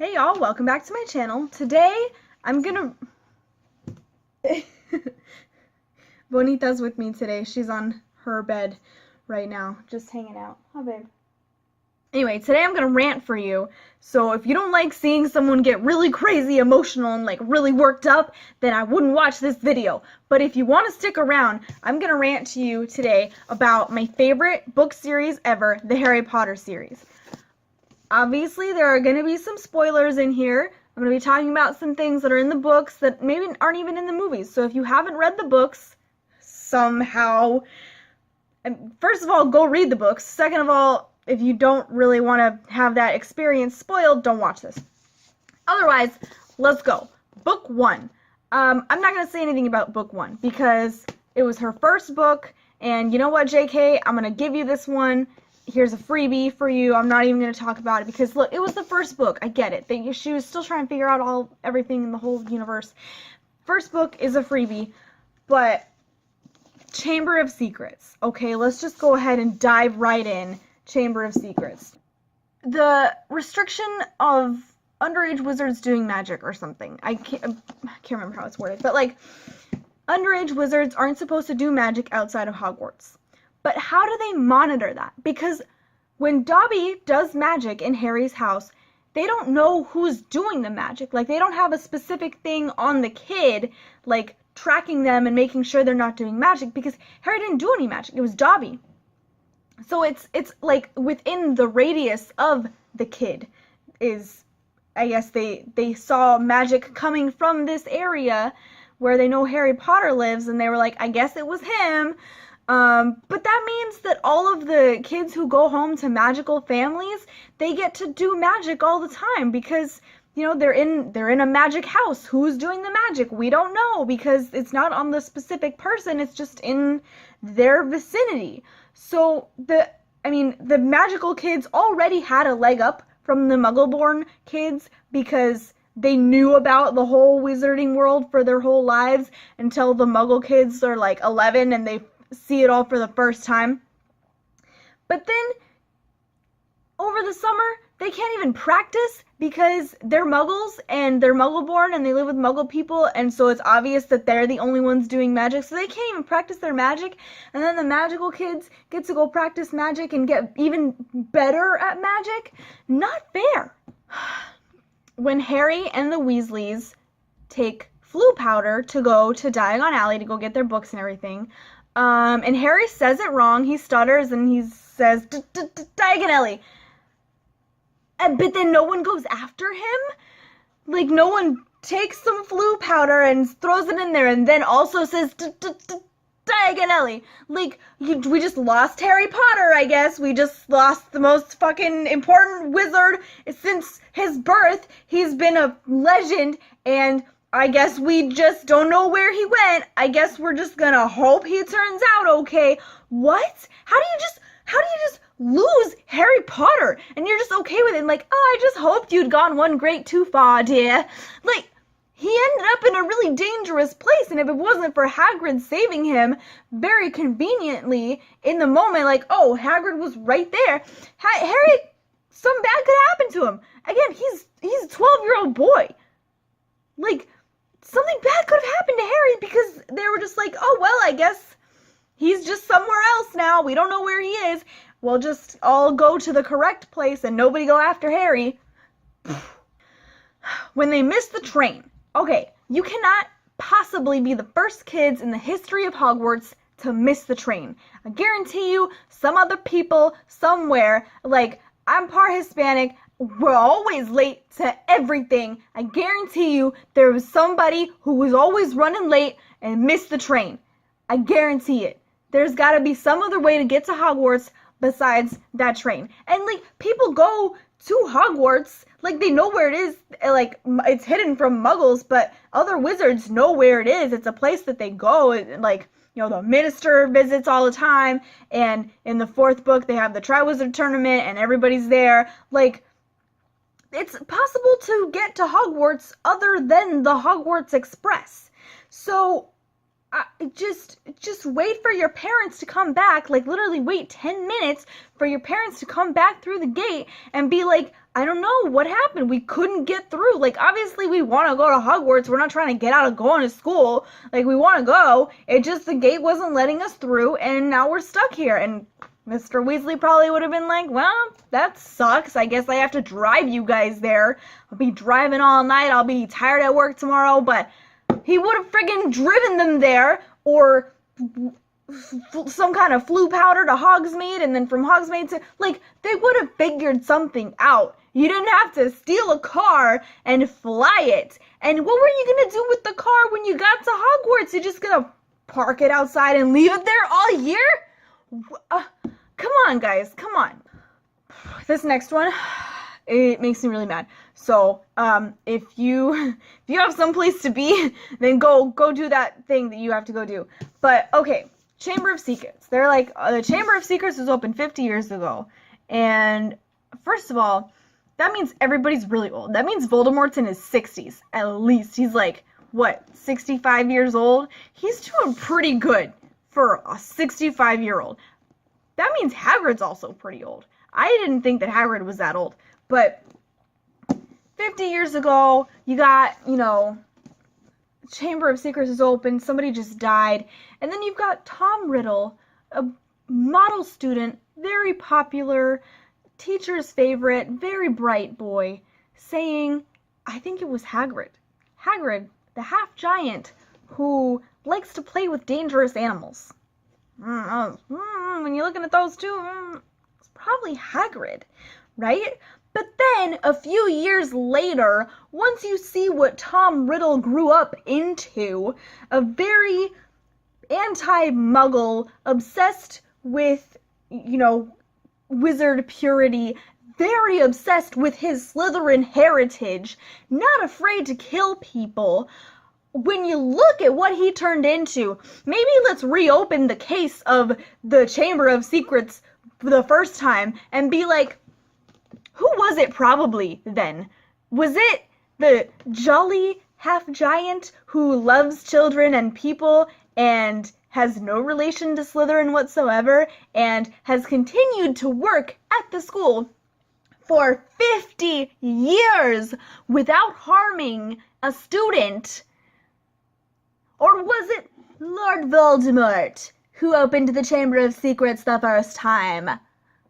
Hey y'all, welcome back to my channel. Today, I'm gonna... Bonita's with me today. She's on her bed right now, just hanging out. Hi, babe. Anyway, today I'm gonna rant for you. So if you don't like seeing someone get really crazy emotional and like really worked up, then I wouldn't watch this video. But if you want to stick around, I'm gonna rant to you today about my favorite book series ever, the Harry Potter series. Obviously, there are going to be some spoilers in here. I'm going to be talking about some things that are in the books that maybe aren't even in the movies. So if you haven't read the books, somehow, first of all, go read the books. Second of all, if you don't really want to have that experience spoiled, don't watch this. Otherwise, let's go. Book 1. I'm not going to say anything about book 1 because it was her first book. And you know what, JK? I'm going to give you this one. Here's a freebie for you. I'm not even going to talk about it because, look, it was the first book. I get it. She was still trying to figure out everything in the whole universe. First book is a freebie, but Chamber of Secrets. Okay, let's just go ahead and dive right in. Chamber of Secrets. The restriction of underage wizards doing magic or something. I can't remember how it's worded, but like, underage wizards aren't supposed to do magic outside of Hogwarts. But how do they monitor that? Because when Dobby does magic in Harry's house, they don't know who's doing the magic. Like, they don't have a specific thing on the kid, like, tracking them and making sure they're not doing magic, because Harry didn't do any magic. It was Dobby. So it's like, within the radius of the kid is, I guess they saw magic coming from this area where they know Harry Potter lives, and they were like, I guess it was him. But that means that all of the kids who go home to magical families, they get to do magic all the time because, you know, they're in a magic house. Who's doing the magic? We don't know because it's not on the specific person. It's just in their vicinity. So the magical kids already had a leg up from the Muggle-born kids because they knew about the whole wizarding world for their whole lives until the Muggle kids are like 11 and they see it all for the first time. But then over the summer they can't even practice because they're Muggles and they're Muggle-born and they live with Muggle people, and so it's obvious that they're the only ones doing magic, so they can't even practice their magic. And then the magical kids get to go practice magic and get even better at magic. Not fair. When Harry and the Weasleys take flu powder to go to Diagon Alley to go get their books and everything, and Harry says it wrong. He stutters and he says, Diagon Alley. But then no one goes after him? Like, no one takes some flu powder and throws it in there and then also says, Diagon Alley. Like, we just lost Harry Potter, I guess. We just lost the most fucking important wizard since his birth. He's been a legend, and I guess we just don't know where he went. I guess we're just gonna hope he turns out okay. What? How do you just lose Harry Potter and you're just okay with it? Like, oh, I just hoped you'd gone one grade too far, dear. Like, he ended up in a really dangerous place, and if it wasn't for Hagrid saving him very conveniently in the moment, like, oh, Hagrid was right there, Harry, something bad could happen to him. Again, he's a 12-year-old boy. Like, something bad could have happened to Harry because they were just like, oh, well, I guess he's just somewhere else now. We don't know where he is. We'll just all go to the correct place and nobody go after Harry. When they miss the train. Okay, you cannot possibly be the first kids in the history of Hogwarts to miss the train. I guarantee you, some other people somewhere, like, I'm part Hispanic, we're always late to everything. I guarantee you there was somebody who was always running late and missed the train. I guarantee it. There's got to be some other way to get to Hogwarts besides that train. And, like, people go to Hogwarts, like, they know where it is, like, it's hidden from Muggles, but other wizards know where it is. It's a place that they go, like, you know, the minister visits all the time, and in the 4th book, they have the Triwizard Tournament, and everybody's there. Like, it's possible to get to Hogwarts other than the Hogwarts Express. So, just wait for your parents to come back, like, literally wait 10 minutes for your parents to come back through the gate and be like, I don't know what happened. We couldn't get through. Like, obviously we want to go to Hogwarts. We're not trying to get out of going to school. Like, we want to go. It just, the gate wasn't letting us through, and now we're stuck here. And Mr. Weasley probably would have been like, well, that sucks. I guess I have to drive you guys there. I'll be driving all night. I'll be tired at work tomorrow. But he would have friggin' driven them there, or some kind of flu powder to Hogsmeade, and then from Hogsmeade to, like, they would have figured something out. You didn't have to steal a car and fly it. And what were you gonna do with the car when you got to Hogwarts? You're just gonna park it outside and leave it there all year? Come on, guys, come on. This next one, it makes me really mad. So, if you have someplace to be, then go do that thing that you have to go do. But okay, Chamber of Secrets. They're like, the Chamber of Secrets was opened 50 years ago, and first of all, that means everybody's really old. That means Voldemort's in his 60s, at least. He's like, what, 65 years old? He's doing pretty good for a 65-year-old. That means Hagrid's also pretty old. I didn't think that Hagrid was that old, but 50 years ago, you got, Chamber of Secrets is open, somebody just died, and then you've got Tom Riddle, a model student, very popular, teacher's favorite, very bright boy, saying, I think it was Hagrid. Hagrid, the half-giant, who likes to play with dangerous animals. When you're looking at those two, it's probably Hagrid, right? But then, a few years later, once you see what Tom Riddle grew up into, a very anti-muggle, obsessed with, wizard purity, very obsessed with his Slytherin heritage, not afraid to kill people. When you look at what he turned into, maybe let's reopen the case of the Chamber of Secrets the first time and be like, who was it probably then? Was it the jolly half-giant who loves children and people and has no relation to Slytherin whatsoever and has continued to work at the school for 50 years without harming a student? Or was it Lord Voldemort who opened the Chamber of Secrets the first time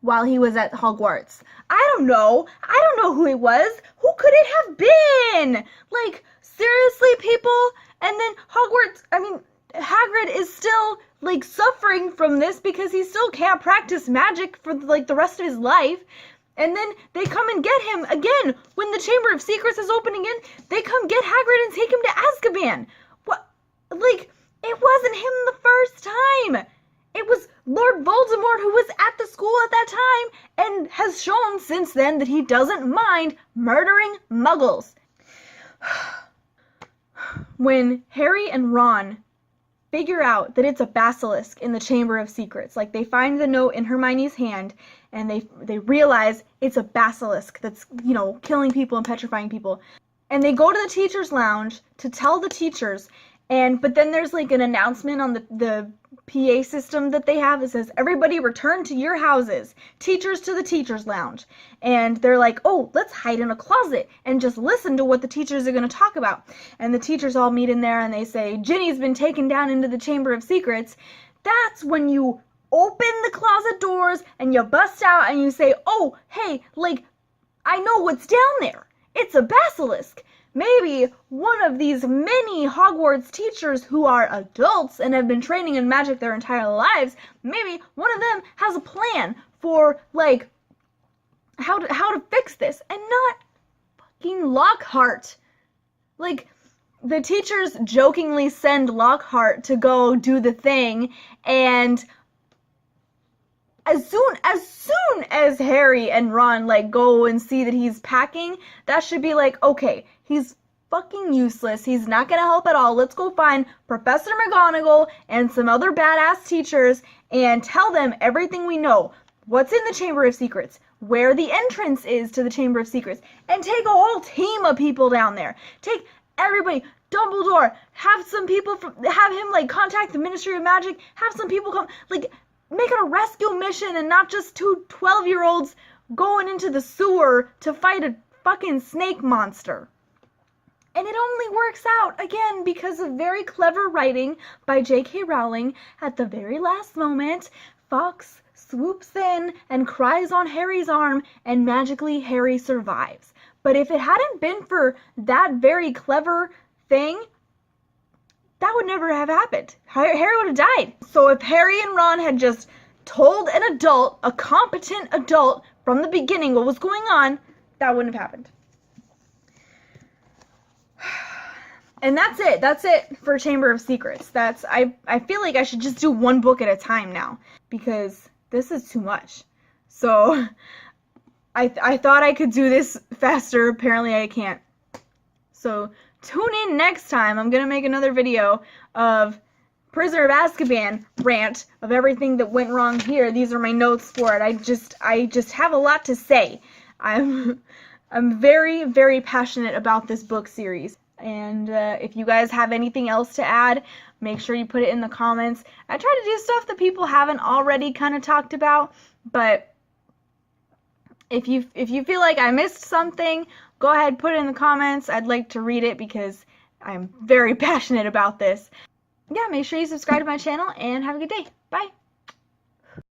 while he was at Hogwarts? I don't know. I don't know who it was. Who could it have been? Like, seriously, people? And then Hagrid is still, like, suffering from this because he still can't practice magic for, like, the rest of his life. And then they come and get him again. When the Chamber of Secrets is open again, they come get Hagrid and take him to Azkaban. What? Like, it wasn't him the first time. It was Lord Voldemort who was at the school at that time and has shown since then that he doesn't mind murdering muggles. When Harry and Ron figure out that it's a basilisk in the Chamber of Secrets, like they find the note in Hermione's hand and they realize it's a basilisk that's, killing people and petrifying people. And they go to the teacher's lounge to tell the teachers, but then there's like an announcement on the PA system that they have that says, everybody return to your houses, teachers to the teacher's lounge. And they're like, oh, let's hide in a closet and just listen to what the teachers are going to talk about. And the teachers all meet in there and they say, Ginny's been taken down into the Chamber of Secrets. That's when you open the closet doors and you bust out and you say, oh, hey, like, I know what's down there. It's a basilisk. Maybe one of these many Hogwarts teachers who are adults and have been training in magic their entire lives, maybe one of them has a plan for, like, how to fix this, and not fucking Lockhart. Like, the teachers jokingly send Lockhart to go do the thing, and as soon as Harry and Ron, like, go and see that he's packing, that should be like, okay, he's fucking useless. He's not gonna help at all. Let's go find Professor McGonagall and some other badass teachers and tell them everything we know. What's in the Chamber of Secrets, where the entrance is to the Chamber of Secrets, and take a whole team of people down there. Take everybody. Dumbledore, have him, like, contact the Ministry of Magic, have some people come, like, make it a rescue mission and not just two 12-year-olds going into the sewer to fight a fucking snake monster. And it only works out, again, because of very clever writing by J.K. Rowling. At the very last moment, Fox swoops in and cries on Harry's arm, and magically Harry survives. But if it hadn't been for that very clever thing, that would never have happened. Harry would have died. So if Harry and Ron had just told an adult, a competent adult, from the beginning what was going on, that wouldn't have happened. And that's it. That's it for Chamber of Secrets. I feel like I should just do one book at a time now, because this is too much. So I thought I could do this faster. Apparently I can't. So tune in next time. I'm gonna make another video of Prisoner of Azkaban rant, of everything that went wrong here. These are my notes for it. I just have a lot to say. I'm very, very passionate about this book series. And if you guys have anything else to add, make sure you put it in the comments. I try to do stuff that people haven't already kind of talked about, but if you feel like I missed something, go ahead, put it in the comments. I'd like to read it because I'm very passionate about this. Yeah, make sure you subscribe to my channel and have a good day. Bye!